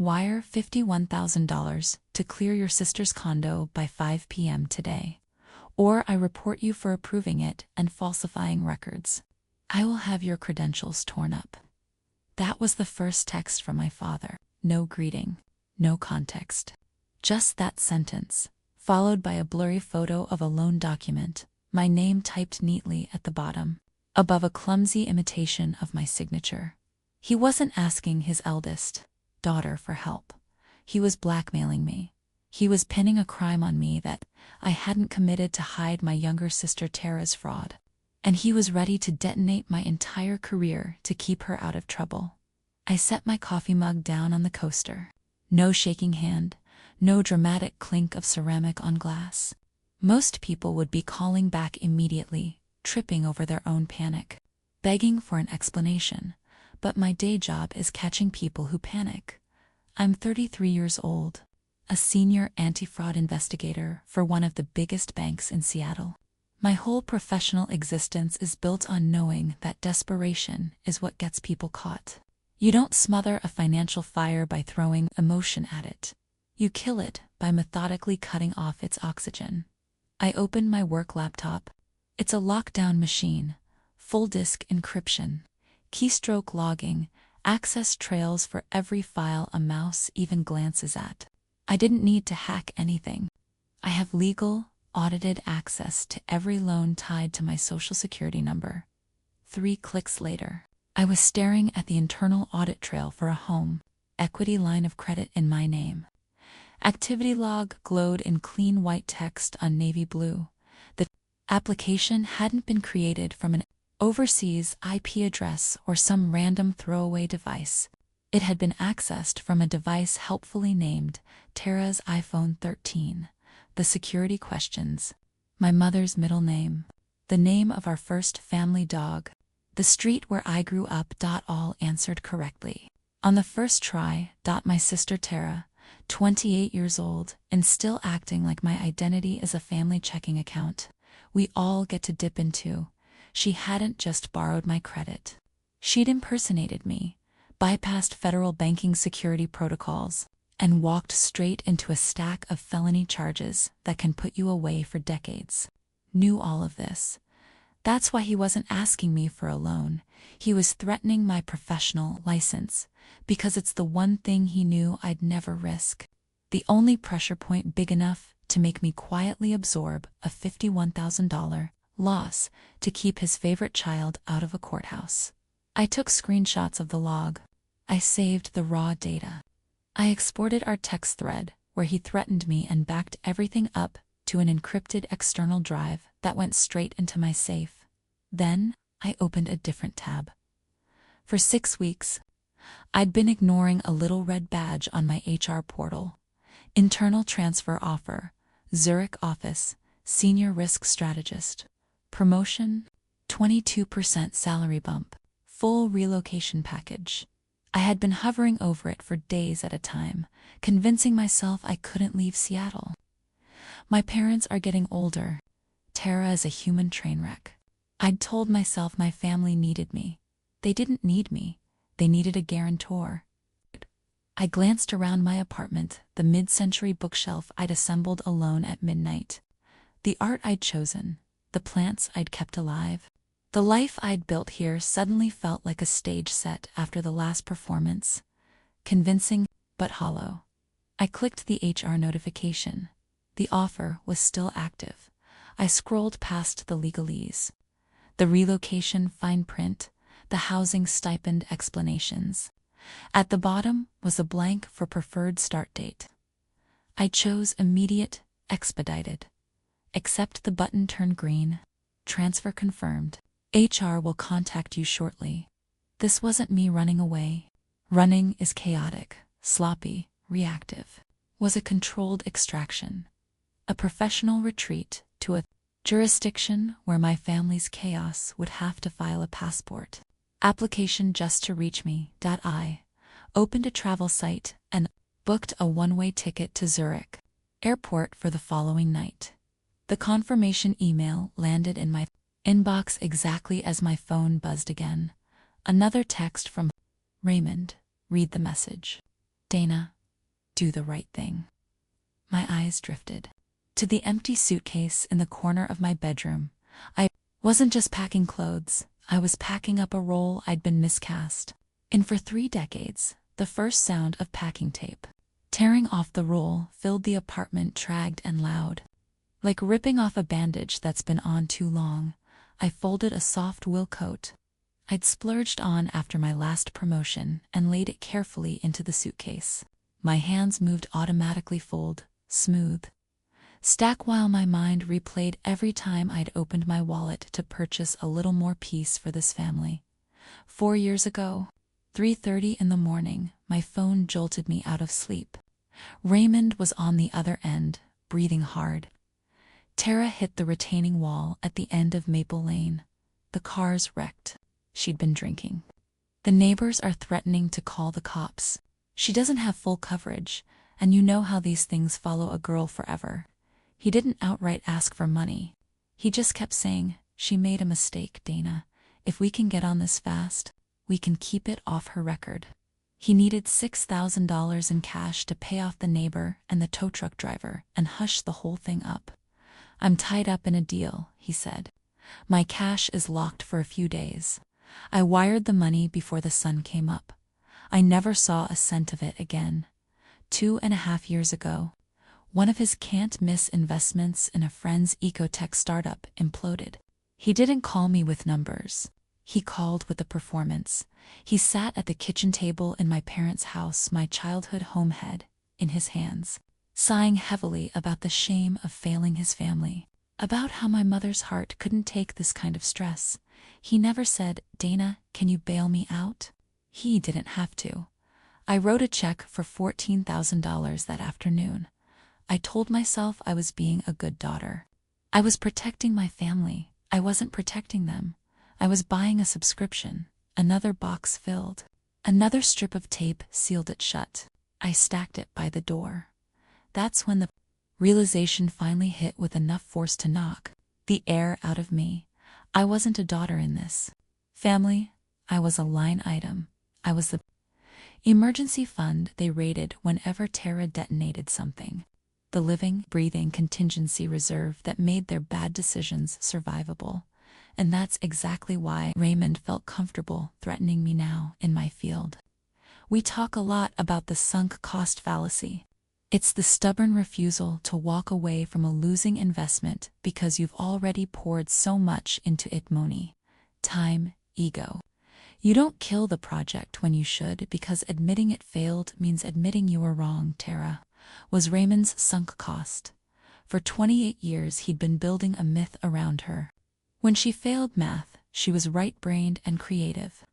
Wire $51,000 to clear your sister's condo by 5 p.m. today. Or I report you for approving it and falsifying records. I will have your credentials torn up. That was the first text from my father. No greeting, no context. Just that sentence, followed by a blurry photo of a loan document, my name typed neatly at the bottom, above a clumsy imitation of my signature. He wasn't asking his eldest daughter for help. He was blackmailing me. He was pinning a crime on me that I hadn't committed to hide my younger sister Tara's fraud. And he was ready to detonate my entire career to keep her out of trouble. I set my coffee mug down on the coaster. No shaking hand, no dramatic clink of ceramic on glass. Most people would be calling back immediately, tripping over their own panic, begging for an explanation. But my day job is catching people who panic. I'm 33 years old, a senior anti-fraud investigator for one of the biggest banks in Seattle. My whole professional existence is built on knowing that desperation is what gets people caught. You don't smother a financial fire by throwing emotion at it. You kill it by methodically cutting off its oxygen. I opened my work laptop. It's a lockdown machine, full disk encryption, keystroke logging, access trails for every file a mouse even glances at. I didn't need to hack anything. I have legal, audited access to every loan tied to my social security number. 3 clicks later, I was staring at the internal audit trail for a home equity line of credit in my name. Activity log glowed in clean white text on navy blue. The application hadn't been created from an overseas IP address or some random throwaway device. It had been accessed from a device helpfully named Tara's iPhone 13. The security questions, my mother's middle name, the name of our first family dog, the street where I grew up. All answered correctly. On the first try, my sister Tara, 28 years old and still acting like my identity is a family checking account we all get to dip into. She hadn't just borrowed my credit. She'd impersonated me, bypassed federal banking security protocols, and walked straight into a stack of felony charges that can put you away for decades. Knew all of this. That's why he wasn't asking me for a loan. He was threatening my professional license, because it's the one thing he knew I'd never risk. The only pressure point big enough to make me quietly absorb a $51,000 loss to keep his favorite child out of a courthouse. I took screenshots of the log. I saved the raw data. I exported our text thread, where he threatened me, and backed everything up to an encrypted external drive that went straight into my safe. Then, I opened a different tab. For 6 weeks, I'd been ignoring a little red badge on my HR portal. Internal transfer offer, Zurich office, senior risk strategist. Promotion, 22% salary bump, full relocation package. I had been hovering over it for days at a time, convincing myself I couldn't leave Seattle. My parents are getting older. Tara is a human train wreck. I'd told myself my family needed me. They didn't need me. They needed a guarantor. I glanced around my apartment, the mid-century bookshelf I'd assembled alone at midnight. The art I'd chosen, the plants I'd kept alive. The life I'd built here suddenly felt like a stage set after the last performance. Convincing, but hollow. I clicked the HR notification. The offer was still active. I scrolled past the legalese. The relocation fine print, the housing stipend explanations. At the bottom was a blank for preferred start date. I chose immediate, expedited. Accept the button turned green. Transfer confirmed. HR will contact you shortly. This wasn't me running away. Running is chaotic, sloppy, reactive. Was a controlled extraction. A professional retreat to a jurisdiction where my family's chaos would have to file a passport. Application just to reach me. I opened a travel site and booked a one-way ticket to Zurich airport for the following night. The confirmation email landed in my inbox exactly as my phone buzzed again. Another text from Raymond. Read the message. Dana, do the right thing. My eyes drifted to the empty suitcase in the corner of my bedroom. I wasn't just packing clothes, I was packing up a role I'd been miscast in for 3 decades. The first sound of packing tape tearing off the roll filled the apartment, dragged and loud. Like ripping off a bandage that's been on too long, I folded a soft wool coat I'd splurged on after my last promotion and laid it carefully into the suitcase. My hands moved automatically, fold, smooth, stack, while my mind replayed every time I'd opened my wallet to purchase a little more peace for this family. 4 years ago, 3:30 in the morning, my phone jolted me out of sleep. Raymond was on the other end, breathing hard. Tara hit the retaining wall at the end of Maple Lane. The car's wrecked. She'd been drinking. The neighbors are threatening to call the cops. She doesn't have full coverage, and you know how these things follow a girl forever. He didn't outright ask for money. He just kept saying, "She made a mistake, Dana. If we can get on this fast, we can keep it off her record." He needed $6,000 in cash to pay off the neighbor and the tow truck driver and hush the whole thing up. "I'm tied up in a deal," he said. "My cash is locked for a few days." I wired the money before the sun came up. I never saw a cent of it again. 2.5 years ago, one of his can't-miss investments in a friend's ecotech startup imploded. He didn't call me with numbers. He called with a performance. He sat at the kitchen table in my parents' house, my childhood homehead, in his hands, sighing heavily about the shame of failing his family, about how my mother's heart couldn't take this kind of stress. He never said, "Dana, can you bail me out?" He didn't have to. I wrote a check for $14,000 that afternoon. I told myself I was being a good daughter. I was protecting my family. I wasn't protecting them. I was buying a subscription. Another box filled. Another strip of tape sealed it shut. I stacked it by the door. That's when the realization finally hit with enough force to knock the air out of me. I wasn't a daughter in this family. I was a line item. I was the emergency fund they raided whenever Tara detonated something. The living, breathing contingency reserve that made their bad decisions survivable. And that's exactly why Raymond felt comfortable threatening me now in my field. We talk a lot about the sunk cost fallacy. It's the stubborn refusal to walk away from a losing investment because you've already poured so much into it: money, time, ego. You don't kill the project when you should, because admitting it failed means admitting you were wrong. Tara was Raymond's sunk cost. For 28 years he'd been building a myth around her. When she failed math, she was right-brained and creative.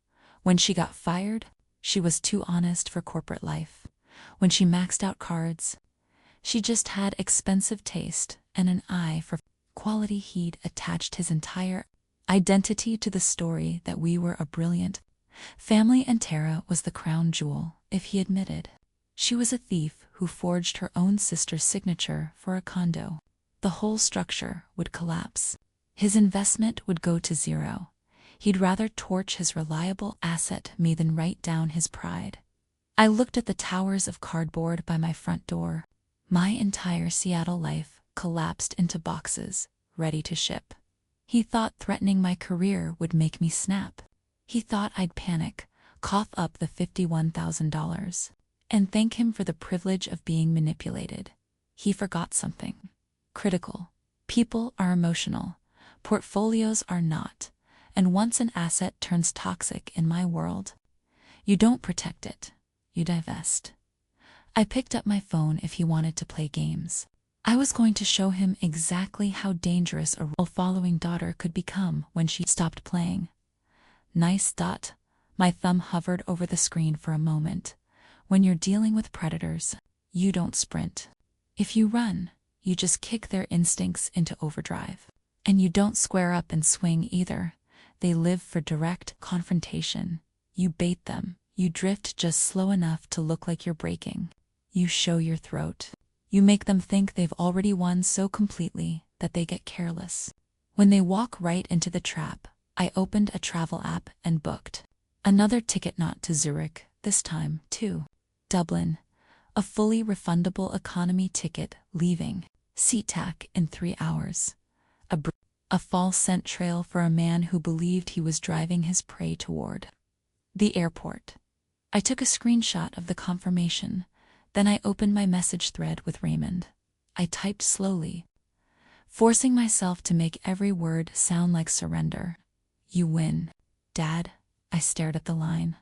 When she got fired, she was too honest for corporate life. When she maxed out cards, she just had expensive taste and an eye for quality. He'd attached his entire identity to the story that we were a brilliant family, and Tara was the crown jewel. If he admitted she was a thief who forged her own sister's signature for a condo, the whole structure would collapse. His investment would go to zero. He'd rather torch his reliable asset, me, than write down his pride. I looked at the towers of cardboard by my front door. My entire Seattle life collapsed into boxes, ready to ship. He thought threatening my career would make me snap. He thought I'd panic, cough up the $51,000, and thank him for the privilege of being manipulated. He forgot something critical. People are emotional. Portfolios are not. And once an asset turns toxic in my world, you don't protect it. You divest. I picked up my phone. If he wanted to play games, I was going to show him exactly how dangerous a role-following daughter could become when she stopped playing. Nice. My thumb hovered over the screen for a moment. When you're dealing with predators, you don't sprint. If you run, you just kick their instincts into overdrive. And you don't square up and swing either. They live for direct confrontation. You bait them. You drift just slow enough to look like you're breaking. You show your throat. You make them think they've already won so completely that they get careless. When they walk right into the trap, I opened a travel app and booked another ticket, not to Zurich, this time to Dublin. A fully refundable economy ticket leaving SeaTac in 3 hours. A false scent trail for a man who believed he was driving his prey toward the airport. I took a screenshot of the confirmation, then I opened my message thread with Raymond. I typed slowly, forcing myself to make every word sound like surrender. "You win, Dad." I stared at the line.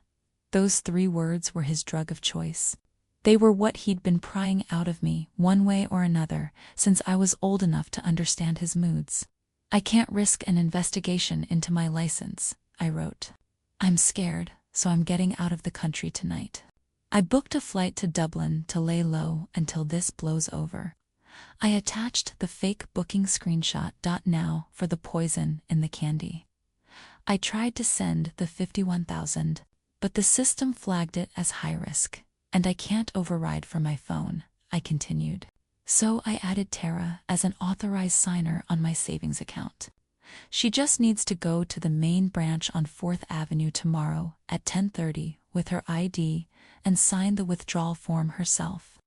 Those 3 words were his drug of choice. They were what he'd been prying out of me, one way or another, since I was old enough to understand his moods. "I can't risk an investigation into my license," I wrote. "I'm scared, so I'm getting out of the country tonight. I booked a flight to Dublin to lay low until this blows over." I attached the fake booking screenshot. Now for the poison in the candy. I tried to send the 51,000, but the system flagged it as high risk, and I can't override from my phone, I continued. So I added Tara as an authorized signer on my savings account. She just needs to go to the main branch on 4th Avenue tomorrow at 10:30 with her ID and sign the withdrawal form herself.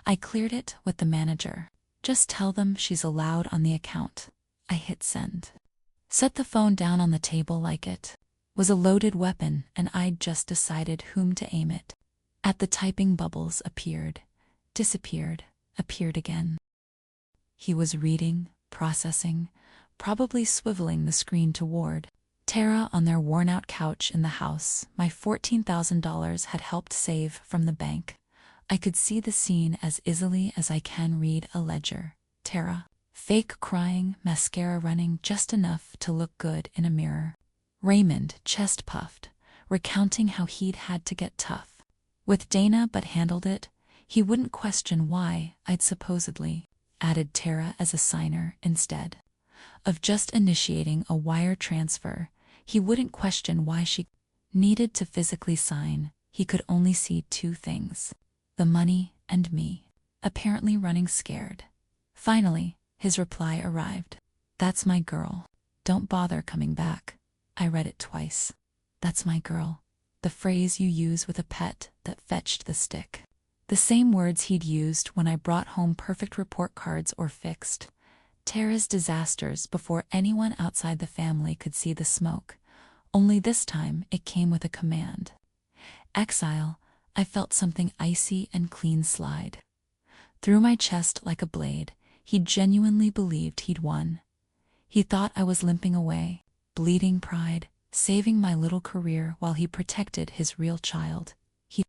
I cleared it with the manager. "Just tell them she's allowed on the account." I hit send. Set the phone down on the table like it was a loaded weapon, and I'd just decided whom to aim it at. The typing bubbles appeared, disappeared, appeared again. He was reading, processing, probably swiveling the screen toward Tara on their worn-out couch in the house my $14,000 had helped save from the bank. I could see the scene as easily as I can read a ledger. Tara, fake crying, mascara running just enough to look good in a mirror. Raymond, chest puffed, recounting how he'd had to get tough with Dana but handled it. He wouldn't question why I'd supposedly added Tara as a signer instead of just initiating a wire transfer. He wouldn't question why she needed to physically sign. He could only see 2 things: the money and me, apparently running scared. Finally, his reply arrived. "That's my girl. Don't bother coming back." I read it twice. "That's my girl." The phrase you use with a pet that fetched the stick. The same words he'd used when I brought home perfect report cards or fixed Tara's disasters before anyone outside the family could see the smoke. Only this time it came with a command. Exile. I felt something icy and clean slide through my chest like a blade. He genuinely believed he'd won. He thought I was limping away, bleeding pride, saving my little career while he protected his real child. He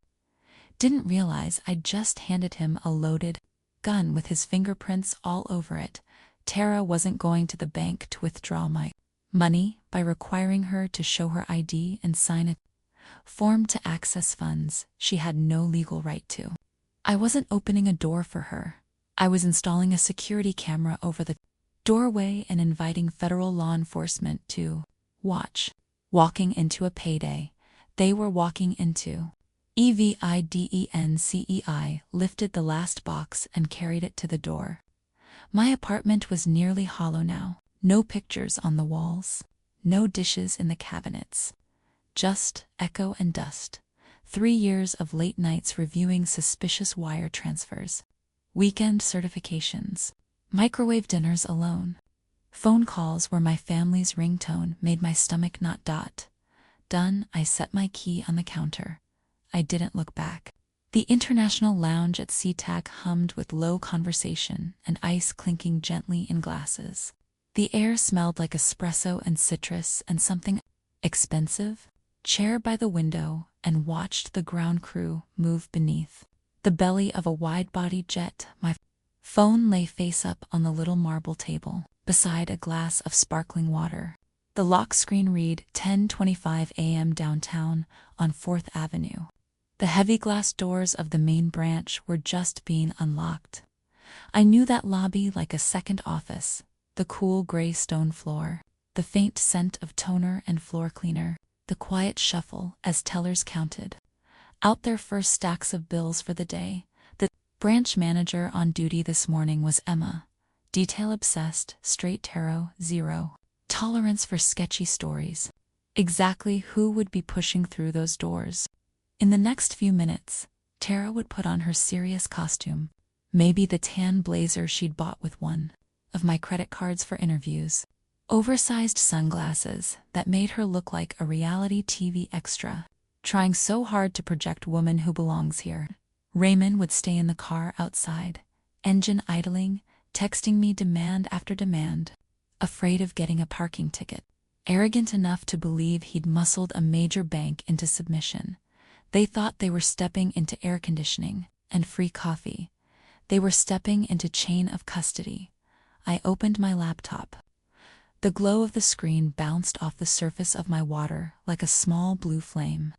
didn't realize I'd just handed him a loaded gun with his fingerprints all over it. Tara wasn't going to the bank to withdraw my money by requiring her to show her ID and sign a form to access funds she had no legal right to. I wasn't opening a door for her. I was installing a security camera over the doorway and inviting federal law enforcement to watch. Walking into a payday. They were walking into. EVIDENCEI lifted the last box and carried it to the door. My apartment was nearly hollow now. No pictures on the walls. No dishes in the cabinets. Just echo and dust. 3 years of late nights reviewing suspicious wire transfers. Weekend certifications. Microwave dinners alone. Phone calls where my family's ringtone made my stomach knot. Done. I set my key on the counter. I didn't look back. The international lounge at SeaTac hummed with low conversation and ice clinking gently in glasses. The air smelled like espresso and citrus and something expensive. Chair by the window and watched the ground crew move beneath the belly of a wide-body jet. My phone lay face up on the little marble table, beside a glass of sparkling water. The lock screen read 10:25 a.m. downtown on 4th Avenue. The heavy glass doors of the main branch were just being unlocked. I knew that lobby like a second office. The cool gray stone floor, the faint scent of toner and floor cleaner, the quiet shuffle as tellers counted out their first stacks of bills for the day. The branch manager on duty this morning was Emma. Detail-obsessed, straight tarot, zero tolerance for sketchy stories. Exactly who would be pushing through those doors? In the next few minutes, Tara would put on her serious costume, maybe the tan blazer she'd bought with one of my credit cards for interviews, oversized sunglasses that made her look like a reality TV extra, trying so hard to project woman who belongs here. Raymond would stay in the car outside, engine idling, texting me demand after demand, afraid of getting a parking ticket, arrogant enough to believe he'd muscled a major bank into submission. They thought they were stepping into air conditioning and free coffee. They were stepping into chain of custody. I opened my laptop. The glow of the screen bounced off the surface of my water like a small blue flame.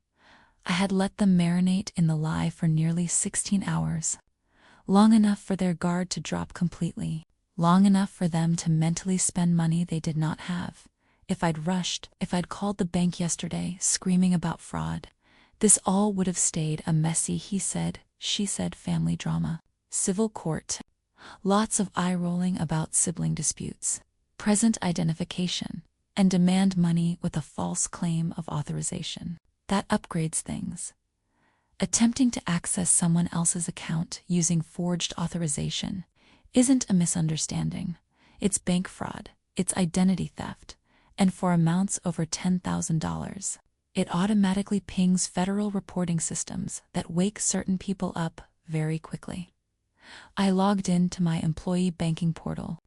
I had let them marinate in the lie for nearly 16 hours. Long enough for their guard to drop completely. Long enough for them to mentally spend money they did not have. If I'd rushed, if I'd called the bank yesterday screaming about fraud, this all would have stayed a messy he said, she said family drama. Civil court. Lots of eye-rolling about sibling disputes, present identification, and demand money with a false claim of authorization. That upgrades things. Attempting to access someone else's account using forged authorization isn't a misunderstanding. It's bank fraud, it's identity theft, and for amounts over $10,000. It automatically pings federal reporting systems that wake certain people up very quickly. I logged into my employee banking portal.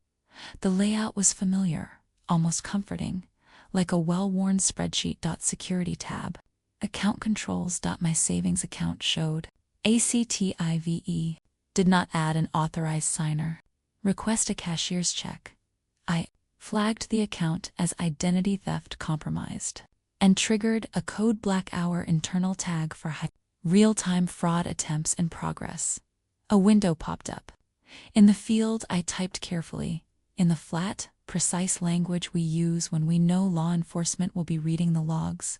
The layout was familiar, almost comforting, like a well-worn spreadsheet. Security tab. Account controls. My savings account showed ACTIVE. Did not add an authorized signer. Request a cashier's check. I flagged the account as identity theft compromised and triggered a code black hour internal tag for real-time fraud attempts in progress. A window popped up. In the field I typed carefully, in the flat, precise language we use when we know law enforcement will be reading the logs.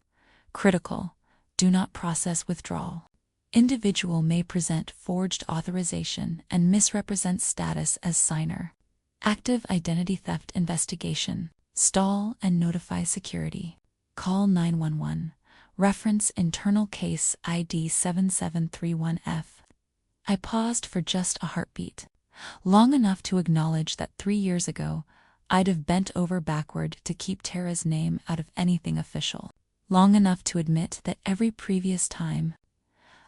Critical. Do not process withdrawal. Individual may present forged authorization and misrepresent status as signer. Active identity theft investigation. Stall and notify security. Call 911. Reference internal case ID 7731F. I paused for just a heartbeat, long enough to acknowledge that 3 years ago I'd have bent over backward to keep Tara's name out of anything official, long enough to admit that every previous time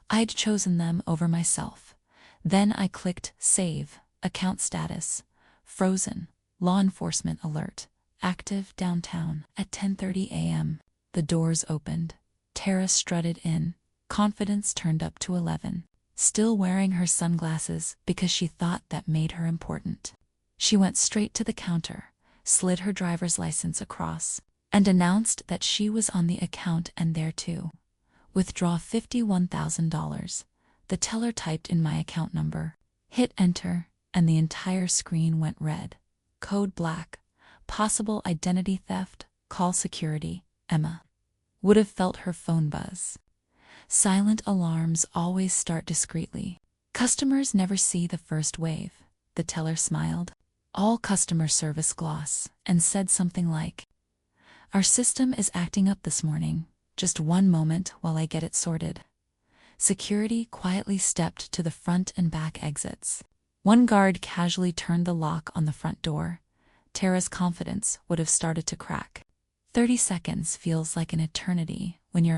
I'd chosen them over myself. Then I clicked Save, Account Status, Frozen, Law Enforcement Alert, Active downtown. At 10:30 a.m., the doors opened. Tara strutted in, confidence turned up to 11. Still wearing her sunglasses because she thought that made her important. She went straight to the counter, slid her driver's license across, and announced that she was on the account and there too. Withdraw $51,000. The teller typed in my account number. Hit enter, and the entire screen went red. Code black. Possible identity theft. Call security. Emma. Would have felt her phone buzz. Silent alarms always start discreetly. Customers never see the first wave. The teller smiled. All customer service gloss, and said something like, "Our system is acting up this morning. Just one moment while I get it sorted." Security quietly stepped to the front and back exits. One guard casually turned the lock on the front door. Tara's confidence would have started to crack. 30 seconds feels like an eternity when you're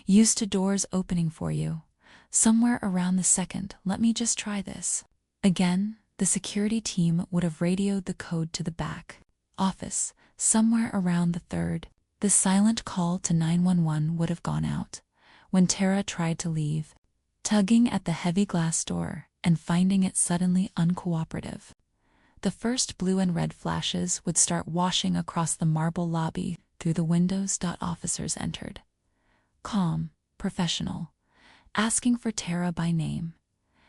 used to doors opening for you. Somewhere around the second, "Let me just try this." Again, the security team would have radioed the code to the back office. Somewhere around the third, the silent call to 911 would have gone out. When Tara tried to leave, tugging at the heavy glass door and finding it suddenly uncooperative, the first blue and red flashes would start washing across the marble lobby through the windows. Officers entered. Calm, professional, asking for Tara by name.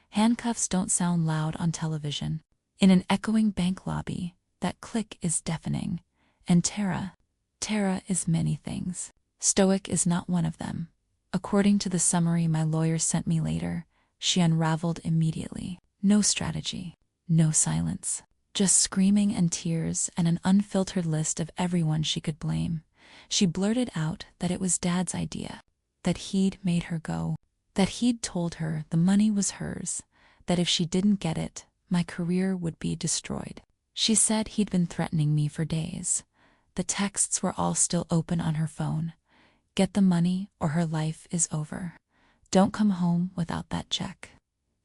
Handcuffs don't sound loud on television. In an echoing bank lobby, that click is deafening. And Tara is many things. Stoic is not one of them. According to the summary my lawyer sent me later, she unraveled immediately. No strategy, no silence. Just screaming and tears and an unfiltered list of everyone she could blame. She blurted out that it was Dad's idea, that he'd made her go. That he'd told her the money was hers, that if she didn't get it, my career would be destroyed. She said he'd been threatening me for days. The texts were all still open on her phone. Get the money or her life is over. Don't come home without that check.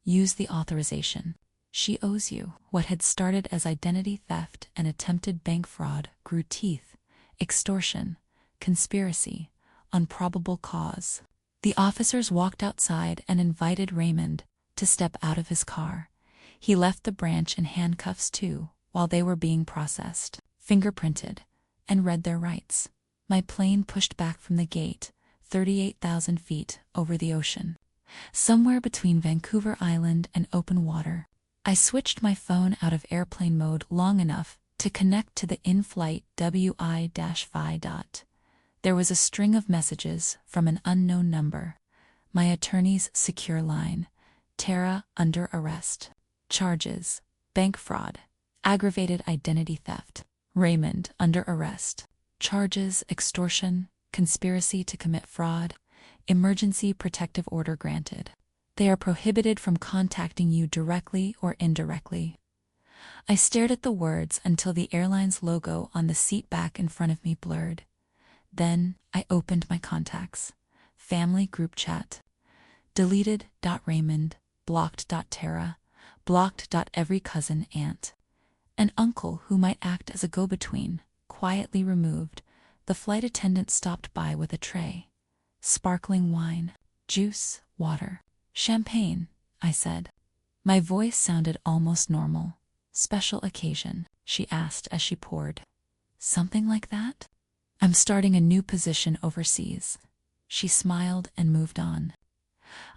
Use the authorization. She owes you. What had started as identity theft and attempted bank fraud grew teeth, extortion, conspiracy, unprobable cause. The officers walked outside and invited Raymond to step out of his car. He left the branch in handcuffs too, while they were being processed, fingerprinted, and read their rights. My plane pushed back from the gate, 38,000 feet over the ocean. Somewhere between Vancouver Island and open water, I switched my phone out of airplane mode long enough to connect to the in-flight Wi-Fi. There was a string of messages from an unknown number. My attorney's secure line. Tara under arrest. Charges: bank fraud, aggravated identity theft. Raymond under arrest. Charges: extortion, conspiracy to commit fraud, emergency protective order granted. They are prohibited from contacting you directly or indirectly. I stared at the words until the airline's logo on the seat back in front of me blurred. Then I opened my contacts. Family group chat. Deleted.Raymond, blocked.Tara, blocked.every cousin aunt. An uncle who might act as a go-between, quietly removed. The flight attendant stopped by with a tray. Sparkling wine, juice, water. Champagne, I said. My voice sounded almost normal. Special occasion, she asked as she poured. Something like that? I'm starting a new position overseas. She smiled and moved on.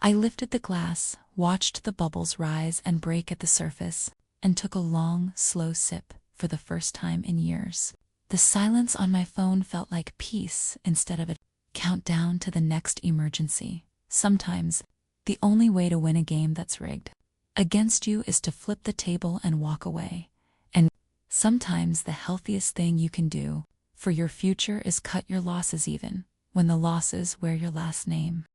I lifted the glass, watched the bubbles rise and break at the surface, and took a long, slow sip for the first time in years. The silence on my phone felt like peace instead of a countdown to the next emergency. Sometimes, the only way to win a game that's rigged against you is to flip the table and walk away. And sometimes the healthiest thing you can do for your future is cut your losses even when the losses wear your last name.